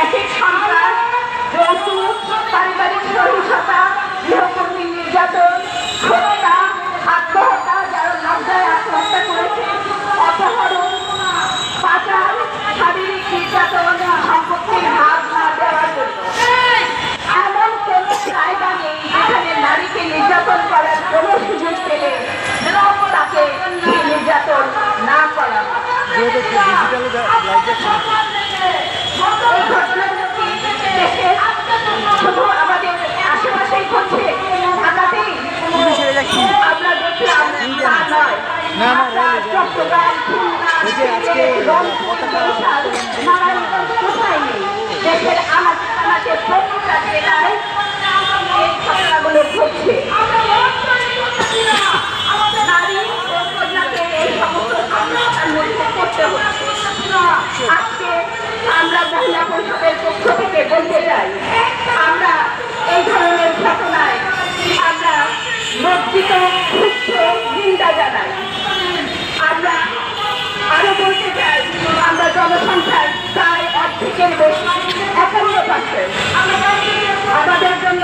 একই সন্ত্রাস, যৌতুক, পারিবারিক সহিংসতা, গৃহকর্মী নির্যাতন, হত্যা, আত্মহত্যা, যারা লজ্জায় আত্মহত্যা করেছে, অপহরণ, পাচার, শারীরিক নির্যাতন, সম্পত্তির ভাগ না দেওয়ার জন্য এমন কোন জায়গা নেই যেখানে নারীকে নির্যাতন করার কোন সুযোগ পেলে তাকে নির্যাতন না করা হয়। এই ঘটনাগুলো কি দেশের শুধু আমাদের আশেপাশেই ঘটছে, ঢাকাতেই আমরা দেখলাম তা নয়। চট্টগ্রাম, নারায়ণগঞ্জ কোথায় নেই, দেশের আনাচে কানাচে প্রত্যেকটা জেলায় এই ঘটনাগুলো ঘটছে। নারী ও কন্যাকে এই সমস্ত সমস্যার মধ্যে করতে হচ্ছে। আজকে আমরা মহিলা পরিষদের পক্ষ থেকে বলতে চাই, আমরা এই ধরনের ঘটনায় আমরা লজ্জিত, ক্ষুব্ধ, নিন্দা জানাই। আমরা আরো বলতে চাই, আমরা জনসংখ্যার প্রায় অর্ধেকের বেশি 51%। আমাদের জন্য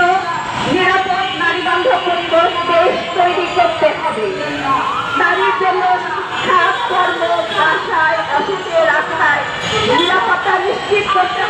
নিরাপদ নারীবান্ধব পরিবেশ দেশ তৈরি করতে হবে। নারীর জন্য শিক্ষা, কর্ম, ভাষায়, অফিসে, রাস্তায় নিরাপত্তা নিশ্চিত করতে